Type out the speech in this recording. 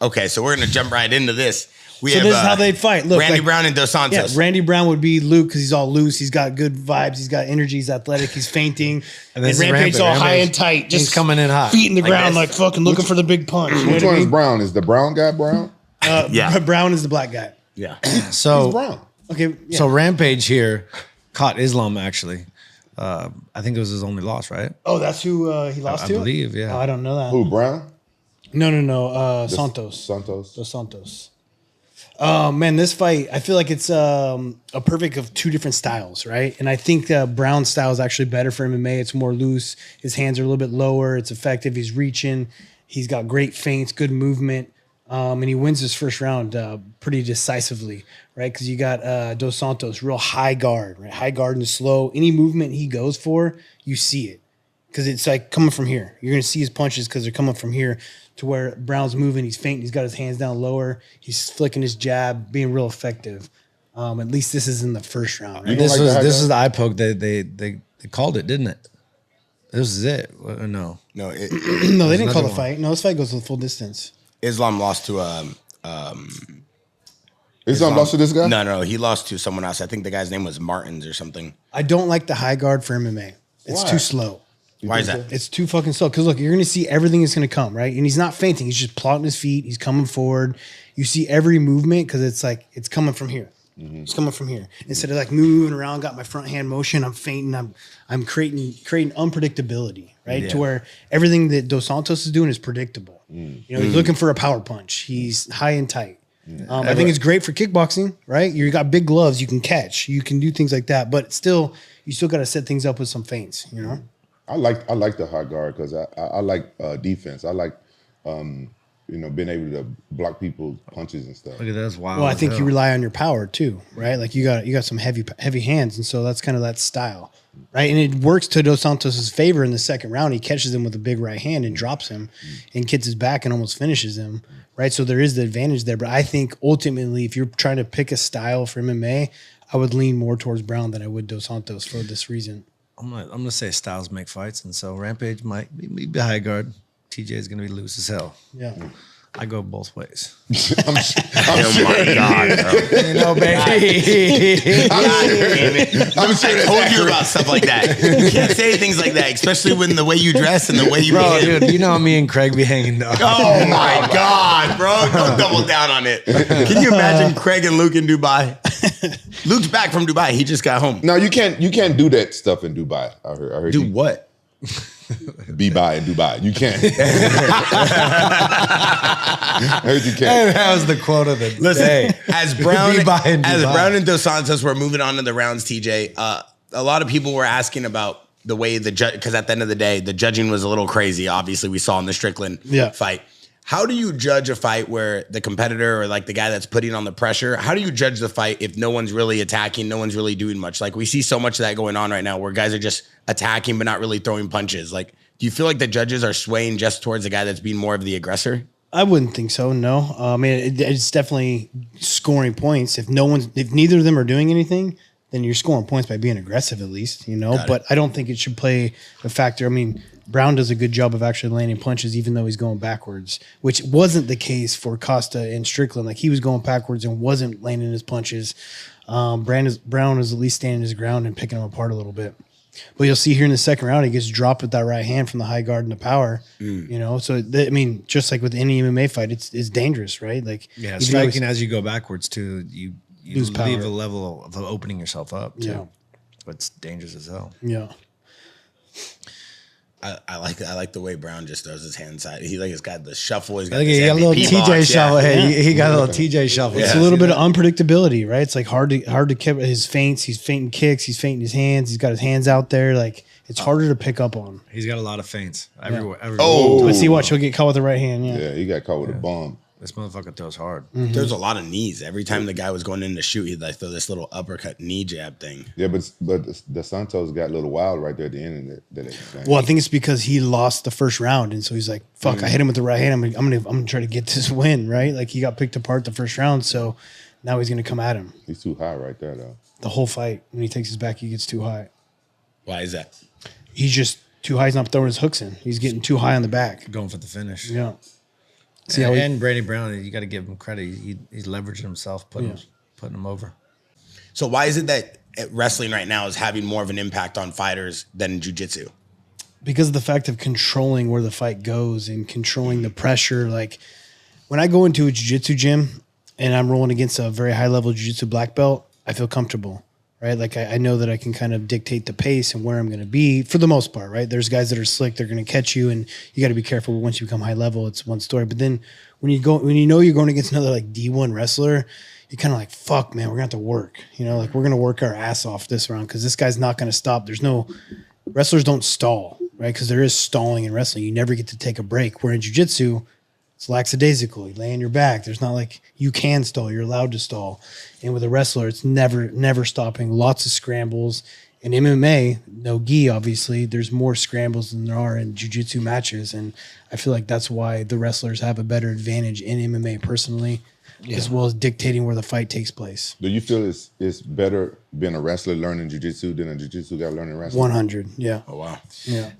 Okay, so we're gonna jump right into this. This is how they'd fight. Look, Randy Brown and Dos Santos. Yeah, Randy Brown would be Luke because he's all loose. He's got good vibes. He's got energy. He's athletic. He's fainting. And Rampage's all high and tight, just coming in hot, feet in the ground, like fucking looking for the big punch. Which one is Brown? Is the brown guy Brown? Yeah, Brown is the black guy. Yeah. So He's Brown. Okay. Yeah. So Rampage here caught Islam actually. I think it was his only loss, right? Oh, that's who he lost to? I believe, yeah. Oh, I don't know that. Who, Brown? No. Santos. Dos Santos. Oh, man, this fight, I feel like it's a perfect of two different styles, right? And I think Brown's style is actually better for MMA. It's more loose. His hands are a little bit lower. It's effective. He's reaching. He's got great feints, good movement. And he wins his first round pretty decisively, right? Because you got Dos Santos, real high guard, right? High guard and slow. Any movement he goes for, you see it. Because it's like coming from here. You're going to see his punches because they're coming from here to where Brown's moving. He's fainting. He's got his hands down lower. He's flicking his jab, being real effective. At least this is in the first round, right? This is the eye poke. They called it, didn't it? This is it. No. No, No, they didn't call the fight. No, this fight goes to the full distance. Islam lost to Islam lost to this guy? No, he lost to someone else. I think the guy's name was Martins or something. I don't like the high guard for MMA. It's too slow. Why is that? It's too fucking slow. Because look, you're going to see everything that's going to come, right? And he's not fainting. He's just plotting his feet. He's coming forward. You see every movement because it's like it's coming from here. It's coming from here. Instead of like moving around, got my front hand motion. I'm fainting. I'm creating unpredictability, right? Yeah. To where everything that Dos Santos is doing is predictable. You know, he's looking for a power punch. He's high and tight. I think it's great for kickboxing, right? You got big gloves. You can catch. You can do things like that. But still, you still got to set things up with some feints. You know. I like the high guard because I like defense. I like being able to block people's punches and stuff. Look at that's wild. Well, I think you rely on your power too, right? Like you got some heavy hands, and so that's kind of that style, right? And it works to Dos Santos' favor in the second round. He catches him with a big right hand and drops him, and gets his back and almost finishes him, right? So there is the advantage there. But I think ultimately, if you're trying to pick a style for MMA, I would lean more towards Brown than I would Dos Santos for this reason. I'm gonna say styles make fights, and so Rampage might be high guard. TJ is gonna be loose as hell. Yeah, I go both ways. I'm sure. Oh my God, bro. You know, baby. I'm sure I told you about stuff like that. You can't say things like that, especially when the way you dress and the way you behave. Dude, you know me and Craig be hanging down. Oh my God, bro. Don't double down on it. Can you imagine Craig and Luke in Dubai? Luke's back from Dubai. He just got home. No, you can't do that stuff in Dubai. I heard Do what? Be by in Dubai. You can't. I heard you can't. And that was the quote of the day. As Brown Dubai. And Dos Santos were moving on to the rounds, TJ, a lot of people were asking about the way the judge, because at the end of the day, the judging was a little crazy. Obviously, we saw in the Strickland fight. How do you judge a fight where the competitor or like the guy that's putting on the pressure, how do you judge the fight if no one's really attacking, no one's really doing much? Like we see so much of that going on right now where guys are just attacking but not really throwing punches. Like, do you feel like the judges are swaying just towards the guy that's being more of the aggressor? I wouldn't think so. No, I mean it's definitely scoring points. If neither of them are doing anything, then you're scoring points by being aggressive at least, you know. But I don't think it should play a factor. I mean, Brown does a good job of actually landing punches, even though he's going backwards, which wasn't the case for Costa and Strickland. Like he was going backwards and wasn't landing his punches. Brown is at least standing his ground and picking him apart a little bit. But you'll see here in the second round, he gets dropped with that right hand from the high guard and the power. You know, so I mean, just like with any MMA fight, it's dangerous, right? Like striking as you go backwards too, you lose power. Leave a level of opening yourself up too. Yeah. But it's dangerous as hell. Yeah. I like the way Brown just does his hand side. He like has got the shuffle. He's got, he got a little TJ shuffle. Hey, he got a little TJ shuffle. It's a little bit of unpredictability, right? It's like hard to keep his feints. He's feinting kicks. He's feinting his hands. He's got his hands out there. Like it's harder to pick up on. He's got a lot of feints everywhere. But see, watch, he'll get caught with the right hand. Yeah, he got caught with a bomb. This motherfucker throws hard. There's a lot of knees. Every time the guy was going in to shoot, he'd like throw this little uppercut knee jab thing. Yeah, but the Santos got a little wild right there at the end of that. Well, I think it's because he lost the first round, and so he's like, "Fuck, I hit him with the right hand. I'm gonna try to get this win, right?" Like he got picked apart the first round, so now he's gonna come at him. He's too high right there, though. The whole fight, when he takes his back, he gets too high. Why is that? He's just too high. He's not throwing his hooks in. He's getting too high on the back. Going for the finish. Yeah. See how and Brady Brown, you got to give him credit. He's leveraging himself, putting him over. So why is it that wrestling right now is having more of an impact on fighters than jiu-jitsu? Because of the fact of controlling where the fight goes and controlling the pressure. Like when I go into a jiu-jitsu gym and I'm rolling against a very high level jiu-jitsu black belt, I feel comfortable, right? Like I know that I can kind of dictate the pace and where I'm going to be for the most part, right? There's guys that are slick, they're going to catch you, and you got to be careful. Once you become high level, it's one story. But then when you know you're going against another like D1 wrestler, you're kind of like, fuck, man, we're going to have to work. You know, like we're going to work our ass off this round because this guy's not going to stop. Wrestlers don't stall, right? Because there is stalling in wrestling. You never get to take a break. Where in jiu-jitsu, it's lackadaisical. You lay on your back. There's not like you can stall. You're allowed to stall. And with a wrestler, it's never stopping. Lots of scrambles. In MMA, no gi, obviously, there's more scrambles than there are in jiu-jitsu matches. And I feel like that's why the wrestlers have a better advantage in MMA personally, as well as dictating where the fight takes place. Do you feel it's better being a wrestler learning jiu-jitsu than a jiu-jitsu guy learning wrestling? 100, yeah. Oh, wow. Yeah.